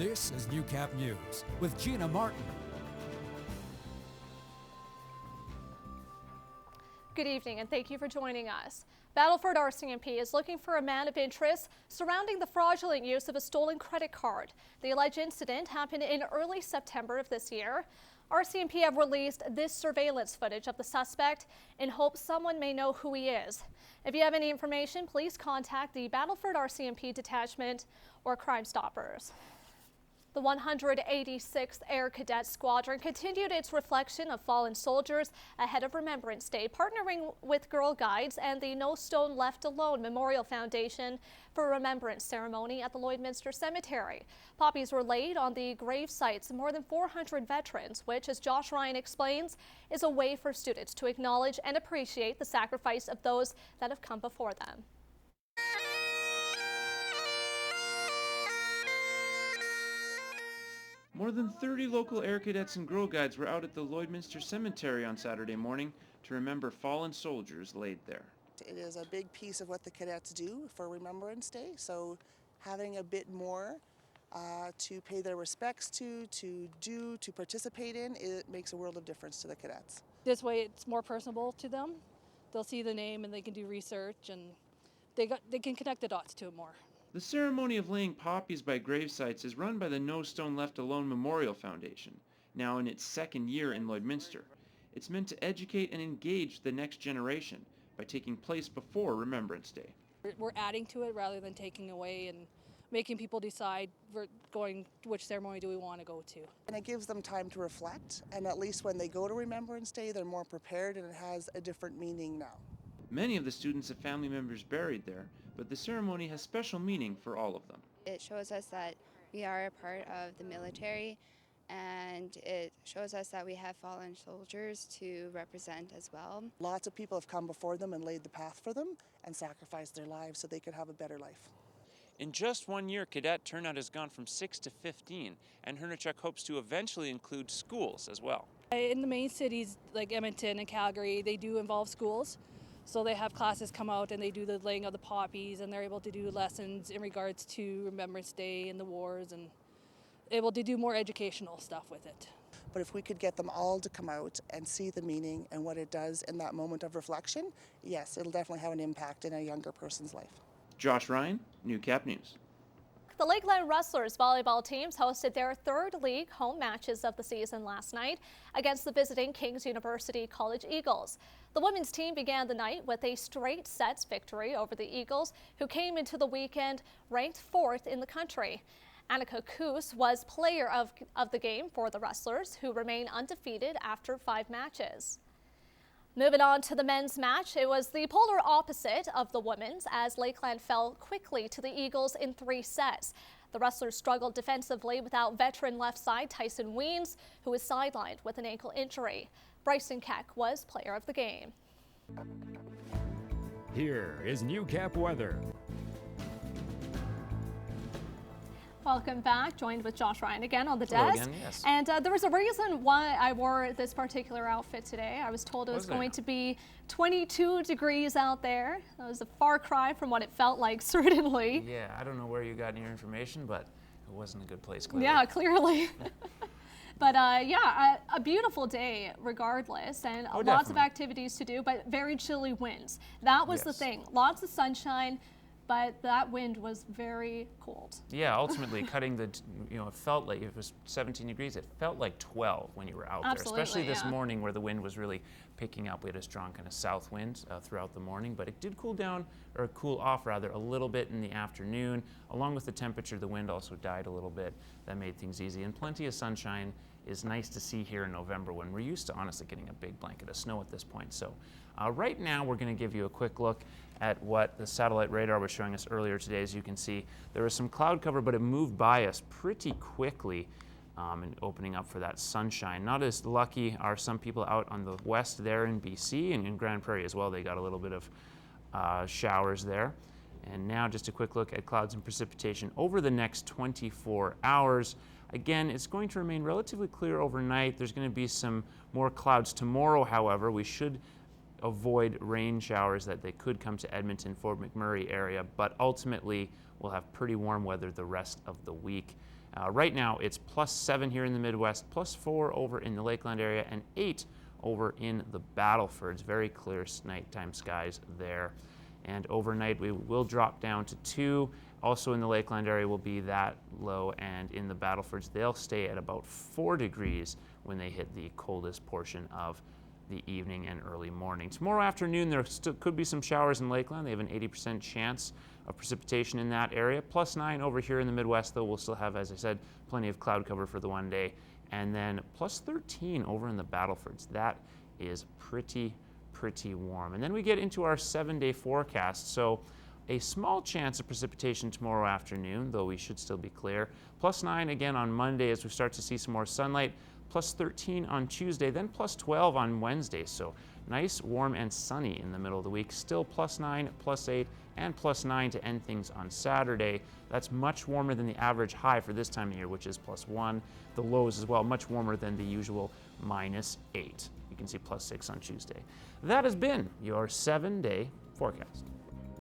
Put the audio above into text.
This is Newcap News with Gina Martin. Good evening and thank you for joining us. Battleford RCMP is looking for a man of interest surrounding the fraudulent use of a stolen credit card. The alleged incident happened in early September of this year. RCMP have released this surveillance footage of the suspect in hopes someone may know who he is. If you have any information, please contact the Battleford RCMP Detachment or Crime Stoppers. The 186th Air Cadet Squadron continued its reflection of fallen soldiers ahead of Remembrance Day, partnering with Girl Guides and the No Stone Left Alone Memorial Foundation for a remembrance ceremony at the Lloydminster Cemetary. Poppies were laid on the grave sites of more than 400 veterans, which, as Josh Ryan explains, is a way for students to acknowledge and appreciate the sacrifice of those that have come before them. More than 30 local Air Cadets and Girl Guides were out at the Lloydminster Cemetery on Saturday morning to remember fallen soldiers laid there. It is a big piece of what the cadets do for Remembrance Day, so having a bit more to pay their respects to participate in, it makes a world of difference to the cadets. This way it's more personable to them. They'll see the name and they can do research and they can connect the dots to it more. The ceremony of laying poppies by grave sites is run by the No Stone Left Alone Memorial Foundation, now in its second year in Lloydminster. It's meant to educate and engage the next generation by taking place before Remembrance Day. We're adding to it rather than taking away and making people decide we're going which ceremony do we want to go to. And it gives them time to reflect, and at least when they go to Remembrance Day, they're more prepared and it has a different meaning now. Many of the students have family members buried there, but the ceremony has special meaning for all of them. It shows us that we are a part of the military, and it shows us that we have fallen soldiers to represent as well. Lots of people have come before them and laid the path for them and sacrificed their lives so they could have a better life. In just 1 year, cadet turnout has gone from 6 to 15, and Hernichuk hopes to eventually include schools as well. In the main cities like Edmonton and Calgary, they do involve schools. So they have classes come out and they do the laying of the poppies, and they're able to do lessons in regards to Remembrance Day and the wars, and able to do more educational stuff with it. But if we could get them all to come out and see the meaning and what it does in that moment of reflection, yes, it'll definitely have an impact in a younger person's life. Josh Ryan, Newcap News. The Lakeland Wrestlers volleyball teams hosted their third league home matches of the season last night against the visiting King's University College Eagles. The women's team began the night with a straight sets victory over the Eagles, who came into the weekend ranked 4th in the country. Annika Koos was player of the game for the Wrestlers, who remain undefeated after 5 matches. Moving on to the men's match, it was the polar opposite of the women's, as Lakeland fell quickly to the Eagles in 3 sets. The Wrestlers struggled defensively without veteran left side Tyson Weens, who was sidelined with an ankle injury. Bryson Keck was player of the game. Here is Newcap weather. Welcome back, joined with Josh Ryan again on the Hello desk. again, yes. And there was a reason why I wore this particular outfit today. I was told it was going to be 22 degrees out there. That was a far cry from what it felt like, certainly. Yeah, I don't know where you got your information, but it wasn't a good place, clearly. Yeah, clearly. But yeah, a beautiful day regardless, and lots of activities to do, but very chilly winds. That was the thing. Lots of sunshine, but that wind was very cold. Yeah, ultimately cutting the, it felt like it was 17 degrees. It felt like 12 when you were out there, especially this morning where the wind was really picking up. We had a strong kind of south wind throughout the morning, but it did cool down, or cool off rather, a little bit in the afternoon. Along with the temperature, the wind also died a little bit. That made things easy, and plenty of sunshine is nice to see here in November, when we're used to honestly getting a big blanket of snow at this point. So right now we're going to give you a quick look at what the satellite radar was showing us earlier today. As you can see, there was some cloud cover, but it moved by us pretty quickly and opening up for that sunshine. Not as lucky are some people out on the west there in BC and in Grand Prairie as well. They got a little bit of showers there. And now just a quick look at clouds and precipitation over the next 24 hours. Again, it's going to remain relatively clear overnight. There's going to be some more clouds tomorrow, however. We should avoid rain showers that they could come to Edmonton, Fort McMurray area, but ultimately we'll have pretty warm weather the rest of the week. Right now it's +7 here in the Midwest, +4 over in the Lakeland area, and 8 over in the Battlefords. Very clear nighttime skies there. And overnight we will drop down to 2. Also in the Lakeland area will be that low, and in the Battlefords they'll stay at about 4 degrees when they hit the coldest portion of the evening and early morning. Tomorrow afternoon there still could be some showers in Lakeland. They have an 80% chance of precipitation in that area. +9 over here in the Midwest, though we'll still have, as I said, plenty of cloud cover for the one day. And then +13 over in the Battlefords. That is pretty warm. And then we get into our 7-day forecast. So a small chance of precipitation tomorrow afternoon, though we should still be clear. +9 again on Monday as we start to see some more sunlight. +13 on Tuesday, then +12 on Wednesday. So nice, warm, and sunny in the middle of the week. Still +9, +8, and +9 to end things on Saturday. That's much warmer than the average high for this time of year, which is +1. The lows as well, much warmer than the usual -8. You can see +6 on Tuesday. That has been your 7-day forecast.